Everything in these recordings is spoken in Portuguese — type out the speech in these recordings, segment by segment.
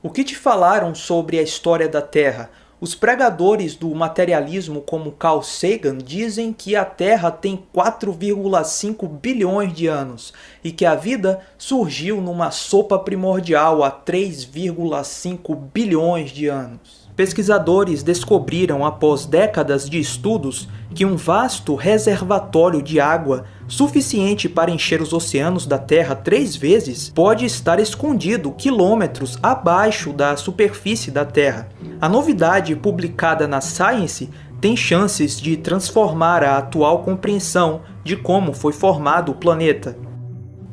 O que te falaram sobre a história da Terra? Os pregadores do materialismo como Carl Sagan dizem que a Terra tem 4,5 bilhões de anos e que a vida surgiu numa sopa primordial há 3,5 bilhões de anos. Pesquisadores descobriram, após décadas de estudos, que um vasto reservatório de água, suficiente para encher os oceanos da Terra 3 vezes, pode estar escondido quilômetros abaixo da superfície da Terra. A novidade publicada na Science tem chances de transformar a atual compreensão de como foi formado o planeta.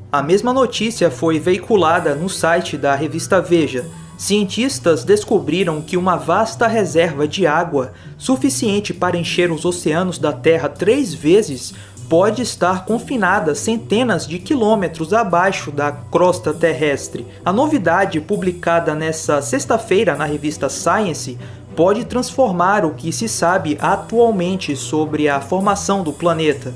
A mesma notícia foi veiculada no site da revista Veja. Cientistas descobriram que uma vasta reserva de água, suficiente para encher os oceanos da Terra 3 vezes, pode estar confinada centenas de quilômetros abaixo da crosta terrestre. A novidade publicada nesta sexta-feira na revista Science pode transformar o que se sabe atualmente sobre a formação do planeta.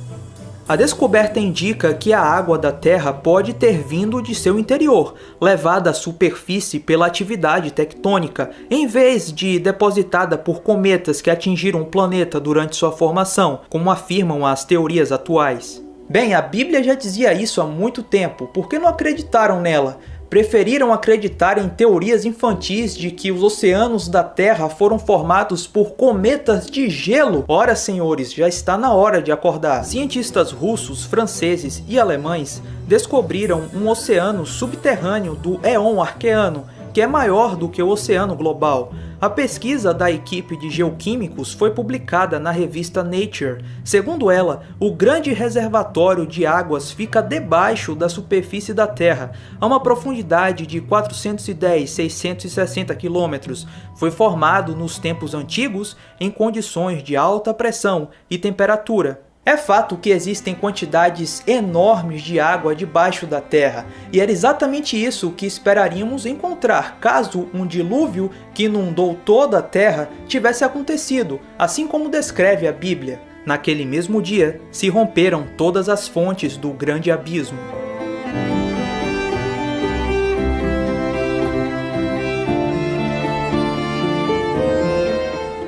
A descoberta indica que a água da Terra pode ter vindo de seu interior, levada à superfície pela atividade tectônica, em vez de depositada por cometas que atingiram o planeta durante sua formação, como afirmam as teorias atuais. Bem, a Bíblia já dizia isso há muito tempo, por que não acreditaram nela? Preferiram acreditar em teorias infantis de que os oceanos da Terra foram formados por cometas de gelo? Ora, senhores, já está na hora de acordar. Cientistas russos, franceses e alemães descobriram um oceano subterrâneo do Éon Arqueano, que é maior do que o oceano global. A pesquisa da equipe de geoquímicos foi publicada na revista Nature. Segundo ela, o grande reservatório de águas fica debaixo da superfície da Terra, a uma profundidade de 410-660 km. Foi formado nos tempos antigos em condições de alta pressão e temperatura. É fato que existem quantidades enormes de água debaixo da Terra, e era exatamente isso que esperaríamos encontrar caso um dilúvio que inundou toda a Terra tivesse acontecido, assim como descreve a Bíblia. Naquele mesmo dia, se romperam todas as fontes do grande abismo.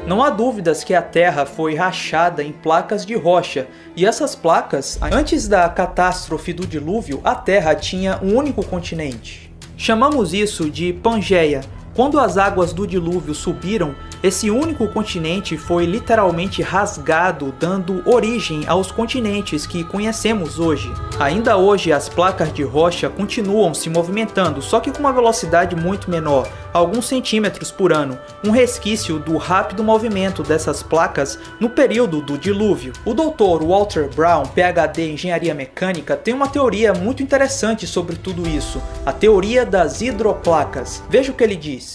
Não há dúvidas que a Terra foi rachada em placas de rocha, e essas placas, antes da catástrofe do dilúvio, a Terra tinha um único continente. Chamamos isso de Pangeia. Quando as águas do dilúvio subiram, esse único continente foi literalmente rasgado, dando origem aos continentes que conhecemos hoje. Ainda hoje, as placas de rocha continuam se movimentando, só que com uma velocidade muito menor, alguns centímetros por ano, um resquício do rápido movimento dessas placas no período do dilúvio. O Dr. Walter Brown, PhD em Engenharia Mecânica, tem uma teoria muito interessante sobre tudo isso, a teoria das hidroplacas. Veja o que ele diz.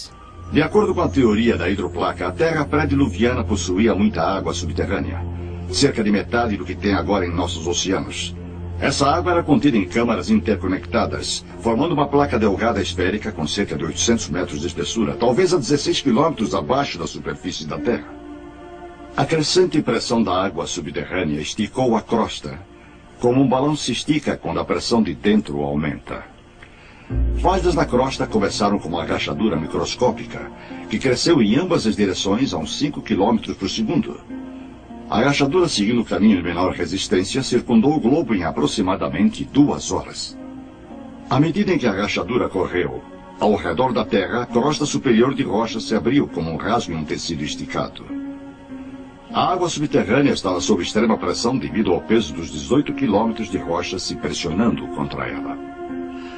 De acordo com a teoria da hidroplaca, a Terra pré-diluviana possuía muita água subterrânea, cerca de metade do que tem agora em nossos oceanos. Essa água era contida em câmaras interconectadas, formando uma placa delgada esférica com cerca de 800 metros de espessura, talvez a 16 quilômetros abaixo da superfície da Terra. A crescente pressão da água subterrânea esticou a crosta, como um balão se estica quando a pressão de dentro aumenta. Falhas na crosta começaram com uma rachadura microscópica, que cresceu em ambas as direções a uns 5 km por segundo. A rachadura, seguindo o caminho de menor resistência, circundou o globo em aproximadamente 2 horas. À medida em que a rachadura correu, ao redor da Terra, a crosta superior de rocha se abriu como um rasgo em um tecido esticado. A água subterrânea estava sob extrema pressão devido ao peso dos 18 quilômetros de rocha se pressionando contra ela.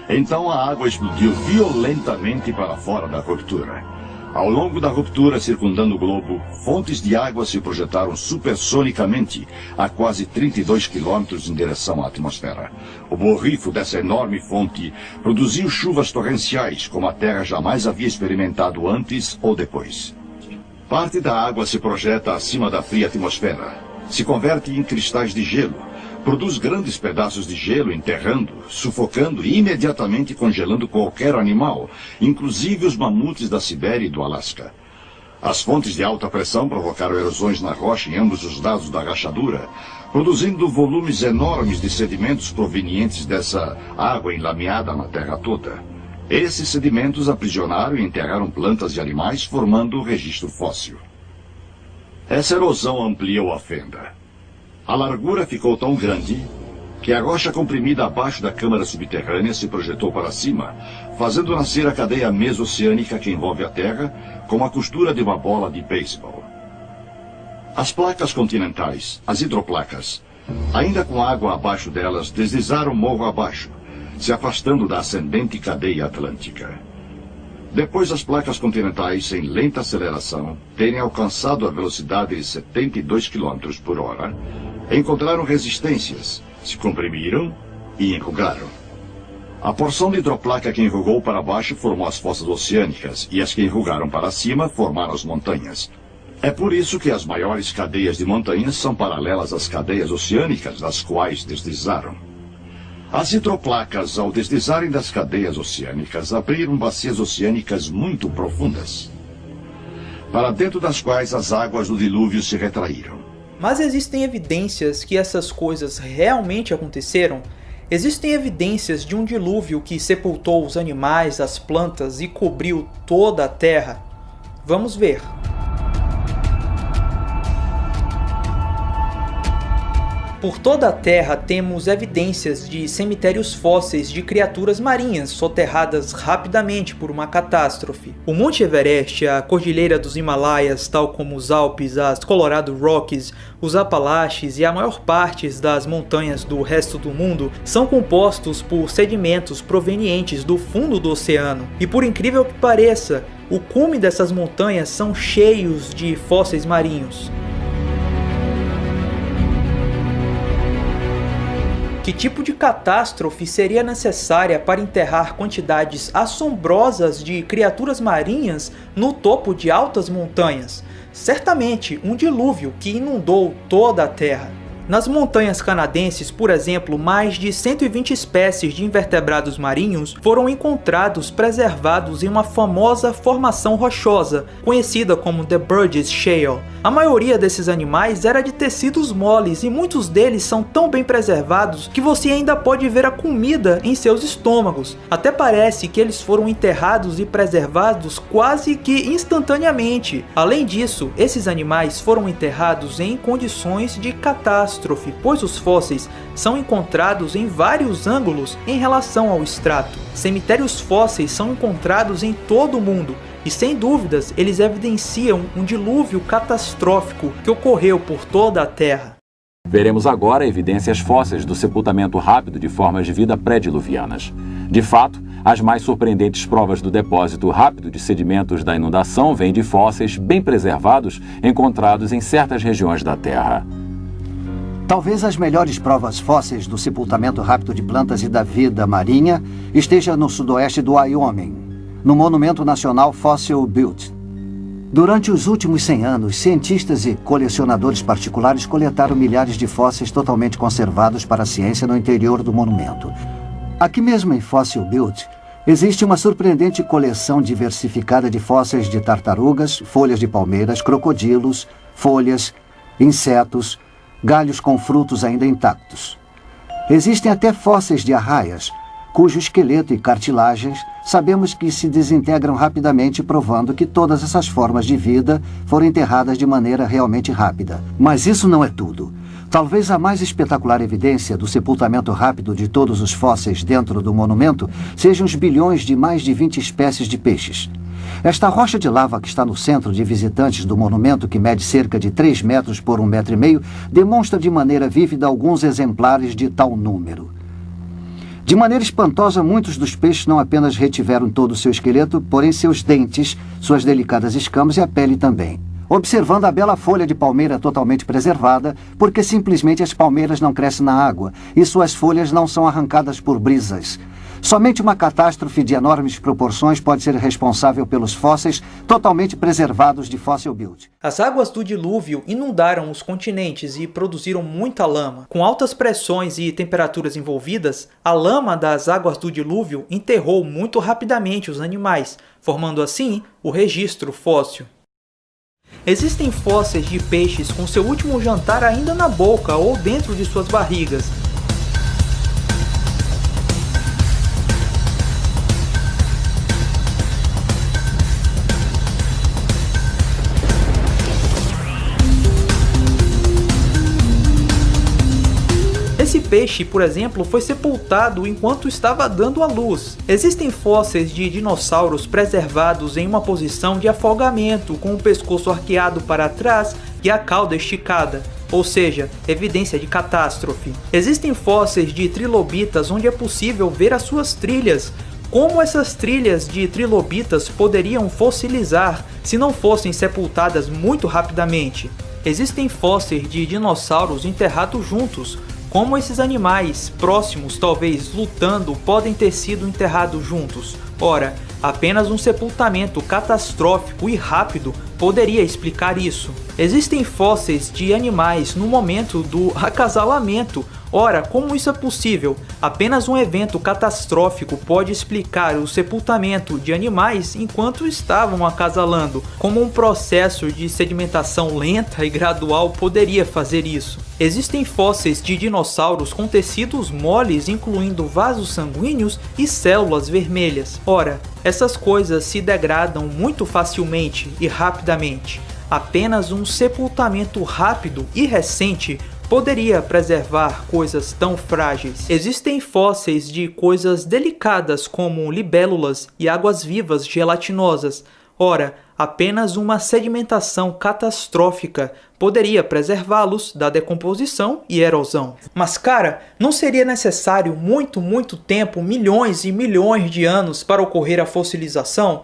Então a água explodiu violentamente para fora da ruptura. Ao longo da ruptura circundando o globo, fontes de água se projetaram supersonicamente a quase 32 quilômetros em direção à atmosfera. O borrifo dessa enorme fonte produziu chuvas torrenciais como a Terra jamais havia experimentado antes ou depois. Parte da água se projeta acima da fria atmosfera, se converte em cristais de gelo, produz grandes pedaços de gelo enterrando, sufocando e imediatamente congelando qualquer animal, inclusive os mamutes da Sibéria e do Alasca. As fontes de alta pressão provocaram erosões na rocha em ambos os lados da rachadura, produzindo volumes enormes de sedimentos provenientes dessa água enlameada na terra toda. Esses sedimentos aprisionaram e enterraram plantas e animais, formando o registro fóssil. Essa erosão ampliou a fenda. A largura ficou tão grande que a rocha comprimida abaixo da câmara subterrânea se projetou para cima, fazendo nascer a cadeia mesoceânica que envolve a Terra, como a costura de uma bola de beisebol. As placas continentais, as hidroplacas, ainda com água abaixo delas, deslizaram morro abaixo, se afastando da ascendente cadeia atlântica. Depois as placas continentais, em lenta aceleração, terem alcançado a velocidade de 72 km por hora, encontraram resistências, se comprimiram e enrugaram. A porção de hidroplaca que enrugou para baixo formou as fossas oceânicas, e as que enrugaram para cima formaram as montanhas. É por isso que as maiores cadeias de montanhas são paralelas às cadeias oceânicas, das quais deslizaram. As hidroplacas, ao deslizarem das cadeias oceânicas, abriram bacias oceânicas muito profundas, para dentro das quais as águas do dilúvio se retraíram. Mas existem evidências que essas coisas realmente aconteceram? Existem evidências de um dilúvio que sepultou os animais, as plantas e cobriu toda a terra? Vamos ver. Por toda a Terra temos evidências de cemitérios fósseis de criaturas marinhas soterradas rapidamente por uma catástrofe. O Monte Everest, a Cordilheira dos Himalaias, tal como os Alpes, as Colorado Rockies, os Apalaches e a maior parte das montanhas do resto do mundo são compostos por sedimentos provenientes do fundo do oceano. E por incrível que pareça, o cume dessas montanhas são cheios de fósseis marinhos. Que tipo de catástrofe seria necessária para enterrar quantidades assombrosas de criaturas marinhas no topo de altas montanhas? Certamente um dilúvio que inundou toda a Terra. Nas montanhas canadenses, por exemplo, mais de 120 espécies de invertebrados marinhos foram encontrados preservados em uma famosa formação rochosa, conhecida como The Burgess Shale. A maioria desses animais era de tecidos moles e muitos deles são tão bem preservados que você ainda pode ver a comida em seus estômagos. Até parece que eles foram enterrados e preservados quase que instantaneamente. Além disso, esses animais foram enterrados em condições de catástrofe, pois os fósseis são encontrados em vários ângulos em relação ao estrato. Cemitérios fósseis são encontrados em todo o mundo, e sem dúvidas eles evidenciam um dilúvio catastrófico que ocorreu por toda a Terra. Veremos agora evidências fósseis do sepultamento rápido de formas de vida pré-diluvianas. De fato, as mais surpreendentes provas do depósito rápido de sedimentos da inundação vêm de fósseis bem preservados encontrados em certas regiões da Terra. Talvez as melhores provas fósseis do sepultamento rápido de plantas e da vida marinha esteja no sudoeste do Wyoming, no Monumento Nacional Fossil Butte. Durante os últimos 100 anos, cientistas e colecionadores particulares coletaram milhares de fósseis totalmente conservados para a ciência no interior do monumento. Aqui mesmo em Fossil Butte, existe uma surpreendente coleção diversificada de fósseis de tartarugas, folhas de palmeiras, crocodilos, folhas, insetos, galhos com frutos ainda intactos. Existem até fósseis de arraias, cujo esqueleto e cartilagens sabemos que se desintegram rapidamente, provando que todas essas formas de vida foram enterradas de maneira realmente rápida. Mas isso não é tudo. Talvez a mais espetacular evidência do sepultamento rápido de todos os fósseis dentro do monumento sejam os bilhões de mais de 20 espécies de peixes. Esta rocha de lava que está no centro de visitantes do monumento, que mede cerca de 3 metros por 1,5 metros, demonstra de maneira vívida alguns exemplares de tal número. De maneira espantosa, muitos dos peixes não apenas retiveram todo o seu esqueleto, porém seus dentes, suas delicadas escamas e a pele também. Observando a bela folha de palmeira totalmente preservada, porque simplesmente as palmeiras não crescem na água e suas folhas não são arrancadas por brisas. Somente uma catástrofe de enormes proporções pode ser responsável pelos fósseis totalmente preservados de Fossil Butte. As águas do dilúvio inundaram os continentes e produziram muita lama. Com altas pressões e temperaturas envolvidas, a lama das águas do dilúvio enterrou muito rapidamente os animais, formando assim o registro fóssil. Existem fósseis de peixes com seu último jantar ainda na boca ou dentro de suas barrigas. peixe, por exemplo, foi sepultado enquanto estava dando à luz. Existem fósseis de dinossauros preservados em uma posição de afogamento, com o pescoço arqueado para trás e a cauda esticada, ou seja, evidência de catástrofe. Existem fósseis de trilobitas onde é possível ver as suas trilhas. Como essas trilhas de trilobitas poderiam fossilizar se não fossem sepultadas muito rapidamente? Existem fósseis de dinossauros enterrados juntos. Como esses animais próximos, talvez lutando, podem ter sido enterrados juntos? Ora, apenas um sepultamento catastrófico e rápido poderia explicar isso. Existem fósseis de animais no momento do acasalamento. Ora, como isso é possível? Apenas um evento catastrófico pode explicar o sepultamento de animais enquanto estavam acasalando. Como um processo de sedimentação lenta e gradual poderia fazer isso? Existem fósseis de dinossauros com tecidos moles, incluindo vasos sanguíneos e células vermelhas. Ora, essas coisas se degradam muito facilmente e rapidamente. Apenas um sepultamento rápido e recente poderia preservar coisas tão frágeis. Existem fósseis de coisas delicadas como libélulas e águas-vivas gelatinosas. Ora, apenas uma sedimentação catastrófica poderia preservá-los da decomposição e erosão. Mas cara, não seria necessário muito tempo, milhões e milhões de anos para ocorrer a fossilização?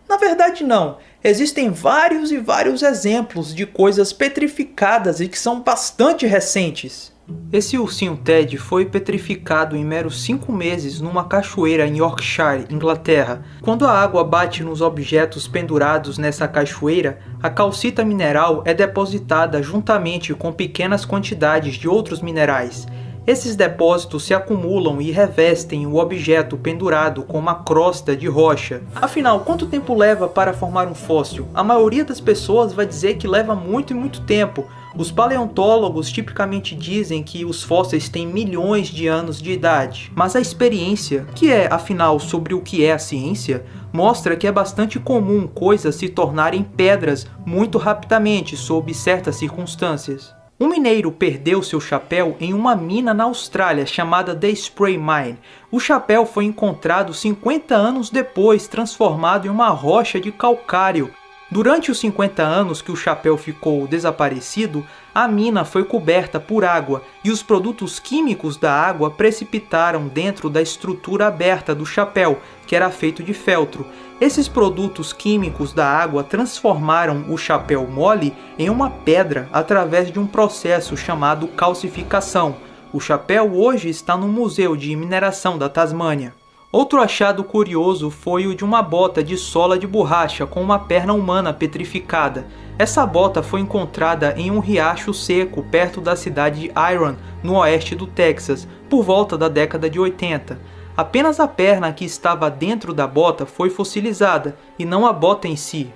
Na verdade não. Existem vários e vários exemplos de coisas petrificadas e que são bastante recentes. Esse ursinho Ted foi petrificado em meros 5 meses numa cachoeira em Yorkshire, Inglaterra. Quando a água bate nos objetos pendurados nessa cachoeira, a calcita mineral é depositada juntamente com pequenas quantidades de outros minerais. Esses depósitos se acumulam e revestem o objeto pendurado com uma crosta de rocha. Afinal, quanto tempo leva para formar um fóssil? A maioria das pessoas vai dizer que leva muito tempo. Os paleontólogos tipicamente dizem que os fósseis têm milhões de anos de idade. Mas a experiência, que é afinal sobre o que é a ciência, mostra que é bastante comum coisas se tornarem pedras muito rapidamente sob certas circunstâncias. Um mineiro perdeu seu chapéu em uma mina na Austrália chamada The Spray Mine. O chapéu foi encontrado 50 anos depois, transformado em uma rocha de calcário. Durante os 50 anos que o chapéu ficou desaparecido, a mina foi coberta por água e os produtos químicos da água precipitaram dentro da estrutura aberta do chapéu, que era feito de feltro. Esses produtos químicos da água transformaram o chapéu mole em uma pedra através de um processo chamado calcificação. O chapéu hoje está no Museu de Mineração da Tasmânia. Outro achado curioso foi o de uma bota de sola de borracha com uma perna humana petrificada. Essa bota foi encontrada em um riacho seco perto da cidade de Iron, no oeste do Texas, por volta da década de 80. Apenas a perna que estava dentro da bota foi fossilizada, e não a bota em si,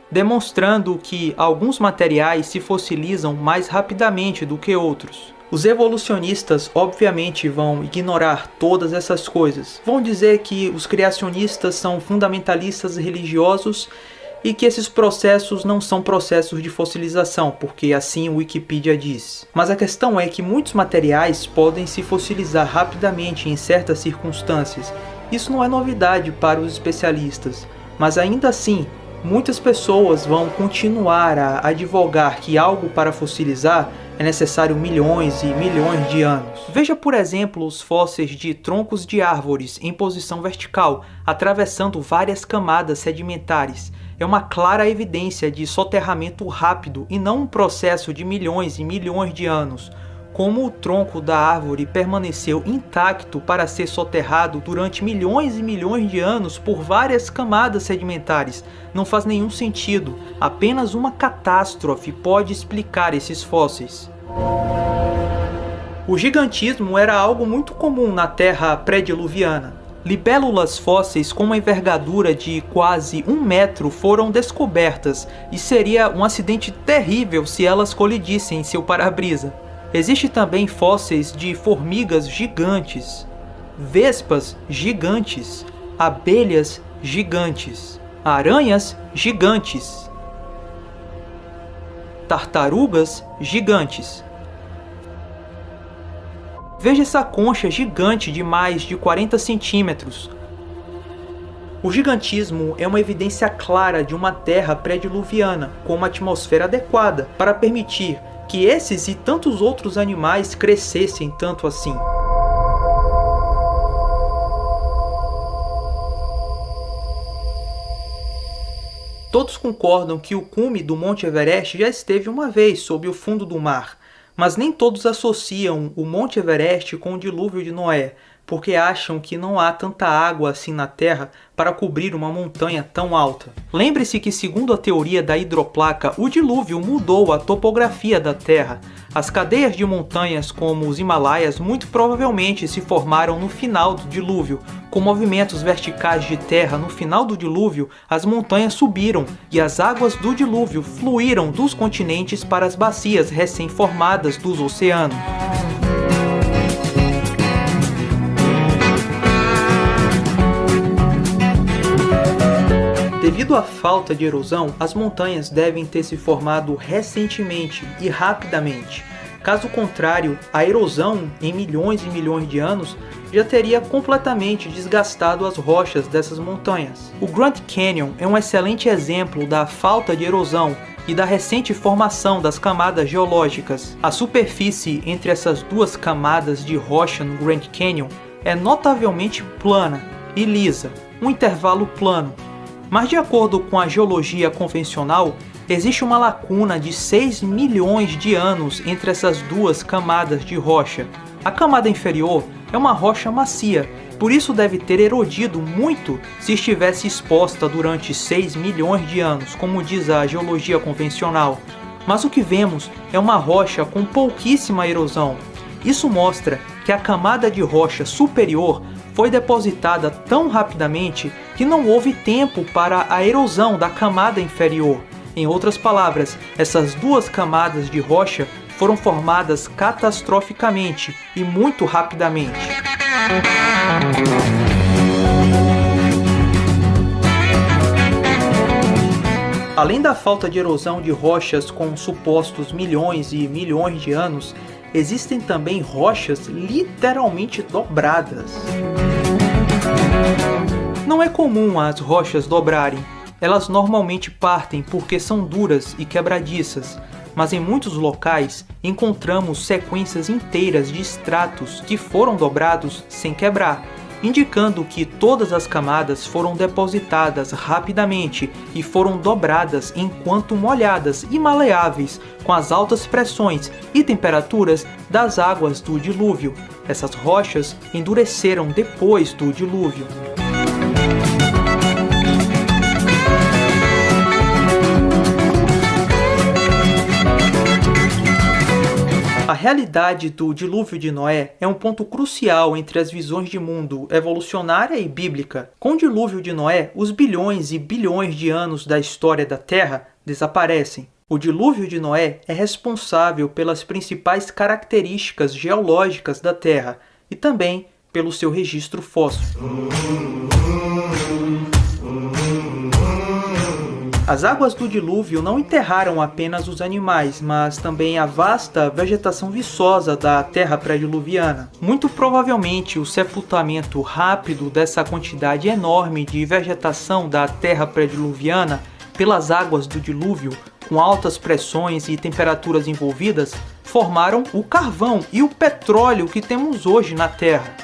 demonstrando que alguns materiais se fossilizam mais rapidamente do que outros. Os evolucionistas obviamente vão ignorar todas essas coisas. Vão dizer que os criacionistas são fundamentalistas religiosos e que esses processos não são processos de fossilização, porque assim o Wikipedia diz. Mas a questão é que muitos materiais podem se fossilizar rapidamente em certas circunstâncias. Isso não é novidade para os especialistas, mas ainda assim, muitas pessoas vão continuar a advogar que algo para fossilizar é necessário milhões e milhões de anos. Veja, por exemplo, os fósseis de troncos de árvores em posição vertical, atravessando várias camadas sedimentares. É uma clara evidência de soterramento rápido e não um processo de milhões e milhões de anos. Como o tronco da árvore permaneceu intacto para ser soterrado durante milhões e milhões de anos por várias camadas sedimentares, não faz nenhum sentido. Apenas uma catástrofe pode explicar esses fósseis. O gigantismo era algo muito comum na Terra pré-diluviana. Libélulas fósseis com uma envergadura de quase 1 metro foram descobertas e seria um acidente terrível se elas colidissem em seu para-brisa. Existem também fósseis de formigas gigantes, vespas gigantes, abelhas gigantes, aranhas gigantes, tartarugas gigantes, Veja essa concha gigante de mais de 40 centímetros. O gigantismo é uma evidência clara de uma Terra pré-diluviana com uma atmosfera adequada para permitir que esses e tantos outros animais crescessem tanto assim. Todos concordam que o cume do Monte Everest já esteve uma vez sob o fundo do mar, mas nem todos associam o Monte Everest com o dilúvio de Noé, porque acham que não há tanta água assim na Terra para cobrir uma montanha tão alta. Lembre-se que, segundo a teoria da hidroplaca, o dilúvio mudou a topografia da Terra. As cadeias de montanhas como os Himalaias muito provavelmente se formaram no final do dilúvio. Com movimentos verticais de terra no final do dilúvio, as montanhas subiram e as águas do dilúvio fluíram dos continentes para as bacias recém-formadas dos oceanos. Devido à falta de erosão, as montanhas devem ter se formado recentemente e rapidamente. Caso contrário, a erosão, em milhões e milhões de anos, já teria completamente desgastado as rochas dessas montanhas. O Grand Canyon é um excelente exemplo da falta de erosão e da recente formação das camadas geológicas. A superfície entre essas duas camadas de rocha no Grand Canyon é notavelmente plana e lisa, um intervalo plano. Mas de acordo com a geologia convencional, existe uma lacuna de 6 milhões de anos entre essas duas camadas de rocha. A camada inferior é uma rocha macia, por isso deve ter erodido muito se estivesse exposta durante 6 milhões de anos, como diz a geologia convencional. Mas o que vemos é uma rocha com pouquíssima erosão. Isso mostra que a camada de rocha superior foi depositada tão rapidamente que não houve tempo para a erosão da camada inferior. Em outras palavras, essas duas camadas de rocha foram formadas catastroficamente e muito rapidamente. Além da falta de erosão de rochas com supostos milhões e milhões de anos, existem também rochas literalmente dobradas. Não é comum as rochas dobrarem. Elas normalmente partem porque são duras e quebradiças, mas em muitos locais encontramos sequências inteiras de estratos que foram dobrados sem quebrar, indicando que todas as camadas foram depositadas rapidamente e foram dobradas enquanto molhadas e maleáveis com as altas pressões e temperaturas das águas do dilúvio. Essas rochas endureceram depois do dilúvio. A realidade do dilúvio de Noé é um ponto crucial entre as visões de mundo evolucionária e bíblica. Com o dilúvio de Noé, os bilhões e bilhões de anos da história da Terra desaparecem. O dilúvio de Noé é responsável pelas principais características geológicas da Terra e também pelo seu registro fóssil. As águas do dilúvio não enterraram apenas os animais, mas também a vasta vegetação viçosa da terra pré-diluviana. Muito provavelmente o sepultamento rápido dessa quantidade enorme de vegetação da terra pré-diluviana pelas águas do dilúvio, com altas pressões e temperaturas envolvidas, formaram o carvão e o petróleo que temos hoje na Terra.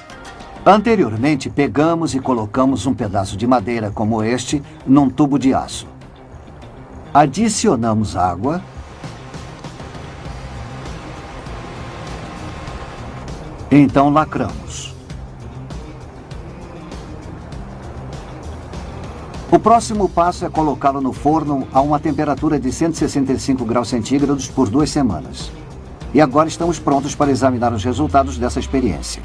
Anteriormente, pegamos e colocamos um pedaço de madeira como este num tubo de aço. Adicionamos água e então lacramos. O próximo passo é colocá-lo no forno a uma temperatura de 165 graus centígrados por 2 semanas. E agora estamos prontos para examinar os resultados dessa experiência.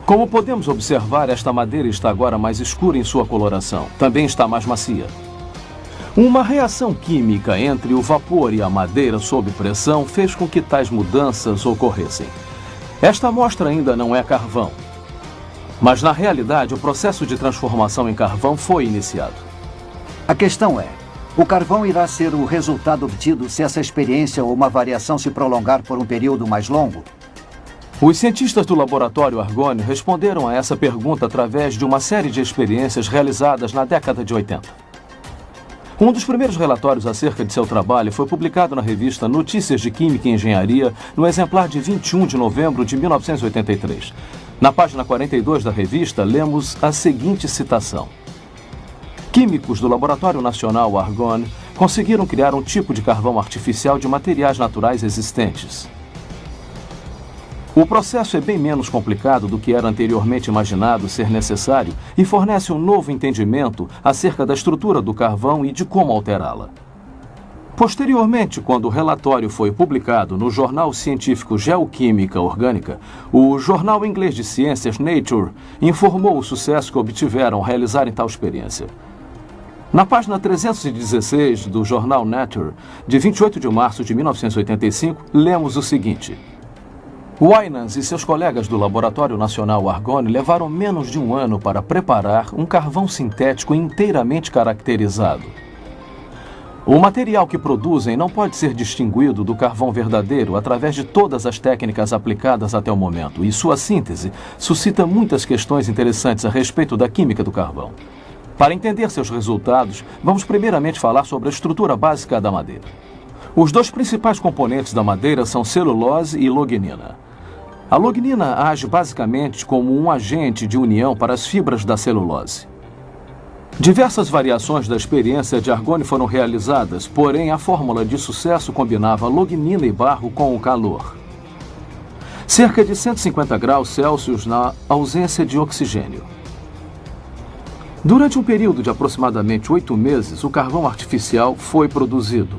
Como podemos observar, esta madeira está agora mais escura em sua coloração. Também está mais macia. Uma reação química entre o vapor e a madeira sob pressão fez com que tais mudanças ocorressem. Esta amostra ainda não é carvão, mas na realidade o processo de transformação em carvão foi iniciado. A questão é, o carvão irá ser o resultado obtido se essa experiência ou uma variação se prolongar por um período mais longo? Os cientistas do laboratório Argonne responderam a essa pergunta através de uma série de experiências realizadas na década de 80. Um dos primeiros relatórios acerca de seu trabalho foi publicado na revista Notícias de Química e Engenharia, no exemplar de 21 de novembro de 1983. Na página 42 da revista, lemos a seguinte citação. Químicos do Laboratório Nacional Argonne conseguiram criar um tipo de carvão artificial de materiais naturais existentes. O processo é bem menos complicado do que era anteriormente imaginado ser necessário e fornece um novo entendimento acerca da estrutura do carvão e de como alterá-la. Posteriormente, quando o relatório foi publicado no jornal científico Geoquímica Orgânica, o jornal inglês de ciências Nature informou o sucesso que obtiveram ao realizarem tal experiência. Na página 316 do jornal Nature, de 28 de março de 1985, lemos o seguinte. Winans e seus colegas do Laboratório Nacional Argonne levaram menos de um ano para preparar um carvão sintético inteiramente caracterizado. O material que produzem não pode ser distinguido do carvão verdadeiro através de todas as técnicas aplicadas até o momento, e sua síntese suscita muitas questões interessantes a respeito da química do carvão. Para entender seus resultados, vamos primeiramente falar sobre a estrutura básica da madeira. Os dois principais componentes da madeira são celulose e lognina. A lognina age basicamente como um agente de união para as fibras da celulose. Diversas variações da experiência de Argonne foram realizadas, porém a fórmula de sucesso combinava lognina e barro com o calor. Cerca de 150 graus Celsius na ausência de oxigênio. Durante um período de aproximadamente 8 meses, o carvão artificial foi produzido.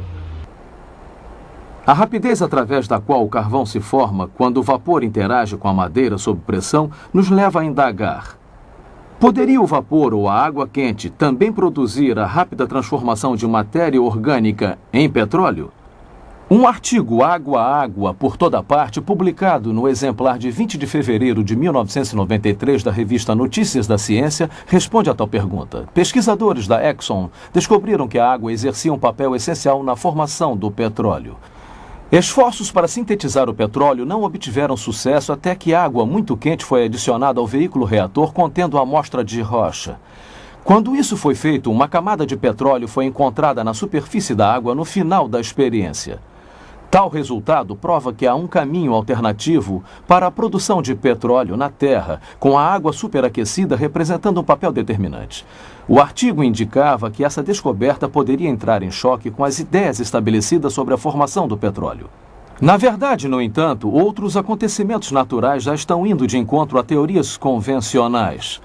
A rapidez através da qual o carvão se forma quando o vapor interage com a madeira sob pressão nos leva a indagar. Poderia o vapor ou a água quente também produzir a rápida transformação de matéria orgânica em petróleo? Um artigo Água a Água por toda parte, publicado no exemplar de 20 de fevereiro de 1993 da revista Notícias da Ciência, responde a tal pergunta. Pesquisadores da Exxon descobriram que a água exercia um papel essencial na formação do petróleo. Esforços para sintetizar o petróleo não obtiveram sucesso até que água muito quente foi adicionada ao veículo reator contendo a amostra de rocha. Quando isso foi feito, uma camada de petróleo foi encontrada na superfície da água no final da experiência. Tal resultado prova que há um caminho alternativo para a produção de petróleo na Terra, com a água superaquecida representando um papel determinante. O artigo indicava que essa descoberta poderia entrar em choque com as ideias estabelecidas sobre a formação do petróleo. Na verdade, no entanto, outros acontecimentos naturais já estão indo de encontro a teorias convencionais.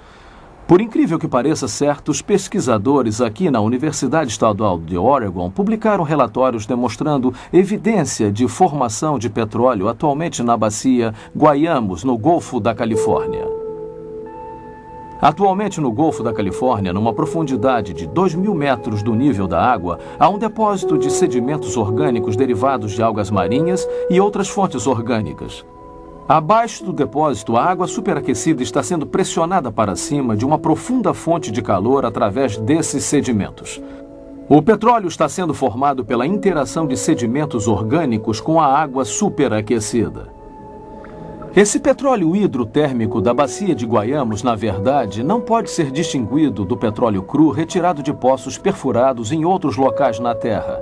Por incrível que pareça, certos pesquisadores aqui na Universidade Estadual de Oregon publicaram relatórios demonstrando evidência de formação de petróleo atualmente na bacia Guayamos, no Golfo da Califórnia. Atualmente no Golfo da Califórnia, numa profundidade de 2.000 metros do nível da água, há um depósito de sedimentos orgânicos derivados de algas marinhas e outras fontes orgânicas. Abaixo do depósito, a água superaquecida está sendo pressionada para cima de uma profunda fonte de calor através desses sedimentos. O petróleo está sendo formado pela interação de sedimentos orgânicos com a água superaquecida. Esse petróleo hidrotérmico da bacia de Guayamos, na verdade, não pode ser distinguido do petróleo cru retirado de poços perfurados em outros locais na Terra.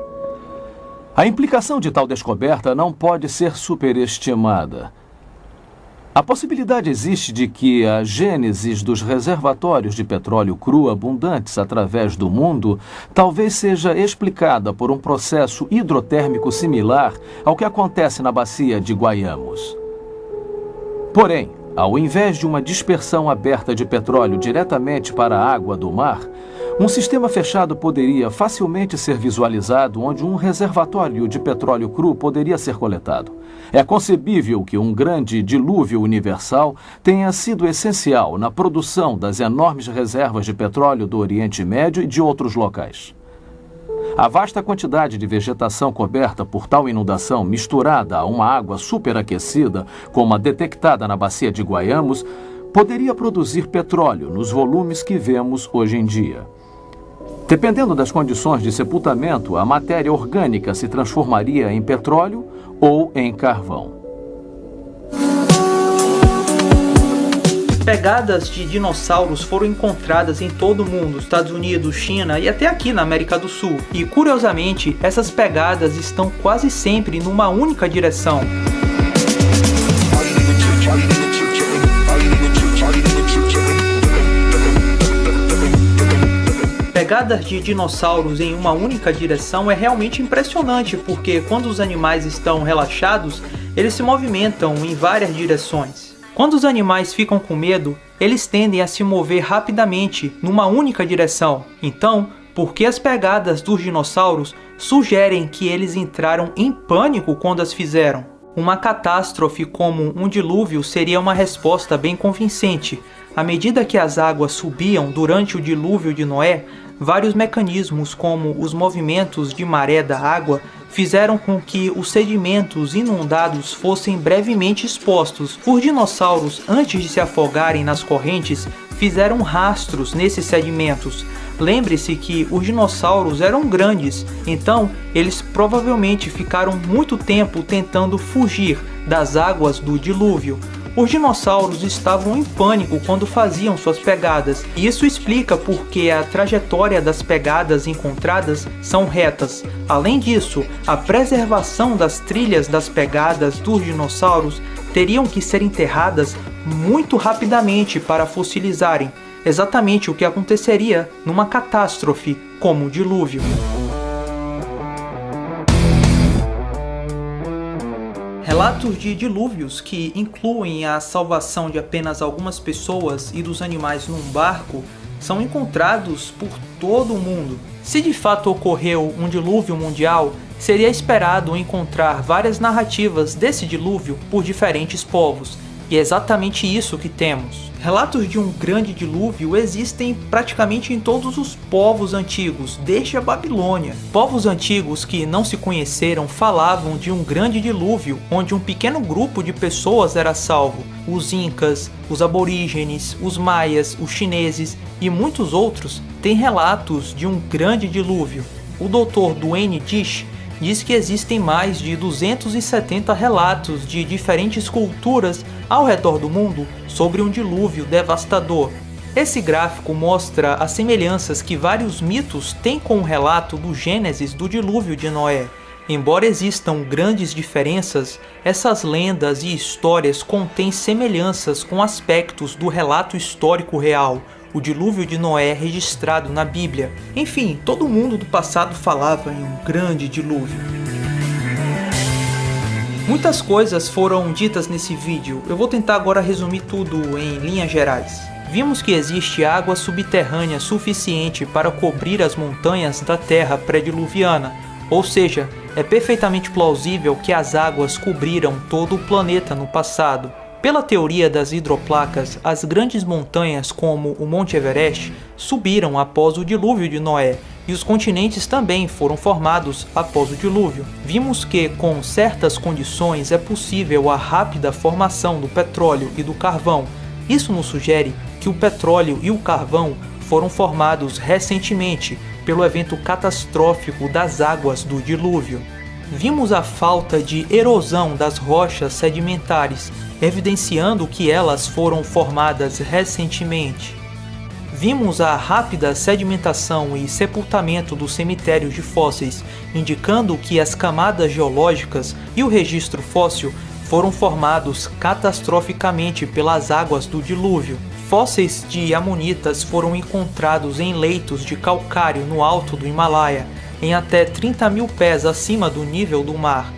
A implicação de tal descoberta não pode ser superestimada. A possibilidade existe de que a gênese dos reservatórios de petróleo cru abundantes através do mundo talvez seja explicada por um processo hidrotérmico similar ao que acontece na bacia de Guayamos. Porém, ao invés de uma dispersão aberta de petróleo diretamente para a água do mar, Um sistema fechado poderia facilmente ser visualizado onde um reservatório de petróleo cru poderia ser coletado. É concebível que um grande dilúvio universal tenha sido essencial na produção das enormes reservas de petróleo do Oriente Médio e de outros locais. A vasta quantidade de vegetação coberta por tal inundação, misturada a uma água superaquecida, como a detectada na bacia de Guayamos, poderia produzir petróleo nos volumes que vemos hoje em dia. Dependendo das condições de sepultamento, a matéria orgânica se transformaria em petróleo ou em carvão. Pegadas de dinossauros foram encontradas em todo o mundo, Estados Unidos, China e até aqui na América do Sul. E curiosamente, essas pegadas estão quase sempre numa única direção. Pegadas de dinossauros em uma única direção é realmente impressionante, porque quando os animais estão relaxados, eles se movimentam em várias direções. Quando os animais ficam com medo, eles tendem a se mover rapidamente numa única direção. Então, por que as pegadas dos dinossauros sugerem que eles entraram em pânico quando as fizeram? Uma catástrofe como um dilúvio seria uma resposta bem convincente. À medida que as águas subiam durante o dilúvio de Noé, vários mecanismos como os movimentos de maré da água fizeram com que os sedimentos inundados fossem brevemente expostos. Os dinossauros, antes de se afogarem nas correntes, fizeram rastros nesses sedimentos. Lembre-se que os dinossauros eram grandes, então eles provavelmente ficaram muito tempo tentando fugir das águas do dilúvio. Os dinossauros estavam em pânico quando faziam suas pegadas, e isso explica por que a trajetória das pegadas encontradas são retas. Além disso, a preservação das trilhas das pegadas dos dinossauros teriam que ser enterradas muito rapidamente para fossilizarem, exatamente o que aconteceria numa catástrofe como o dilúvio. Relatos de dilúvios que incluem a salvação de apenas algumas pessoas e dos animais num barco são encontrados por todo o mundo. Se de fato ocorreu um dilúvio mundial, seria esperado encontrar várias narrativas desse dilúvio por diferentes povos, e é exatamente isso que temos. Relatos de um grande dilúvio existem praticamente em todos os povos antigos, desde a Babilônia. Povos antigos que não se conheceram falavam de um grande dilúvio, onde um pequeno grupo de pessoas era salvo. Os incas, os aborígenes, os maias, os chineses e muitos outros têm relatos de um grande dilúvio. O Dr. Duane Dish diz que existem mais de 270 relatos de diferentes culturas ao redor do mundo sobre um dilúvio devastador. Esse gráfico mostra as semelhanças que vários mitos têm com o relato do Gênesis do dilúvio de Noé. Embora existam grandes diferenças, essas lendas e histórias contêm semelhanças com aspectos do relato histórico real, o dilúvio de Noé registrado na Bíblia. Enfim, todo mundo do passado falava em um grande dilúvio. Muitas coisas foram ditas nesse vídeo, eu vou tentar agora resumir tudo em linhas gerais. Vimos que existe água subterrânea suficiente para cobrir as montanhas da Terra pré-diluviana, ou seja, é perfeitamente plausível que as águas cobriram todo o planeta no passado. Pela teoria das hidroplacas, as grandes montanhas como o Monte Everest subiram após o dilúvio de Noé, e os continentes também foram formados após o dilúvio. Vimos que, com certas condições, é possível a rápida formação do petróleo e do carvão. Isso nos sugere que o petróleo e o carvão foram formados recentemente pelo evento catastrófico das águas do dilúvio. Vimos a falta de erosão das rochas sedimentares, evidenciando que elas foram formadas recentemente. Vimos a rápida sedimentação e sepultamento dos cemitérios de fósseis, indicando que as camadas geológicas e o registro fóssil foram formados catastroficamente pelas águas do dilúvio. Fósseis de amonitas foram encontrados em leitos de calcário no alto do Himalaia, em até 30 mil pés acima do nível do mar.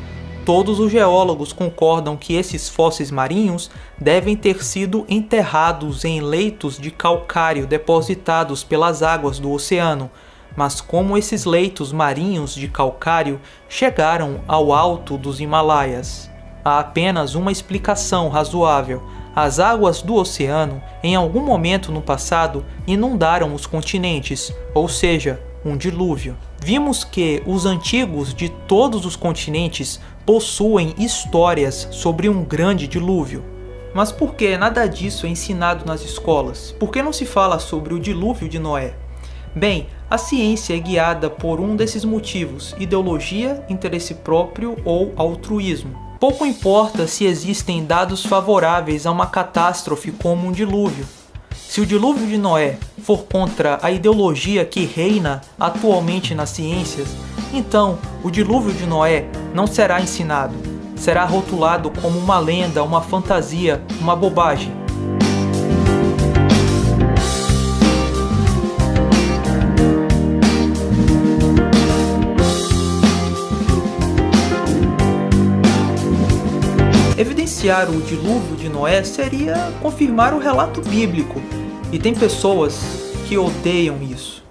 Todos os geólogos concordam que esses fósseis marinhos devem ter sido enterrados em leitos de calcário depositados pelas águas do oceano, mas como esses leitos marinhos de calcário chegaram ao alto dos Himalaias? Há apenas uma explicação razoável. As águas do oceano, em algum momento no passado, inundaram os continentes, ou seja, um dilúvio. Vimos que os antigos de todos os continentes possuem histórias sobre um grande dilúvio. Mas por que nada disso é ensinado nas escolas? Por que não se fala sobre o dilúvio de Noé? Bem, a ciência é guiada por um desses motivos: ideologia, interesse próprio ou altruísmo. Pouco importa se existem dados favoráveis a uma catástrofe como um dilúvio. Se o dilúvio de Noé for contra a ideologia que reina atualmente nas ciências, então o dilúvio de Noé não será ensinado. Será rotulado como uma lenda, uma fantasia, uma bobagem. Evidenciar o dilúvio de Noé seria confirmar o relato bíblico, e tem pessoas que odeiam isso.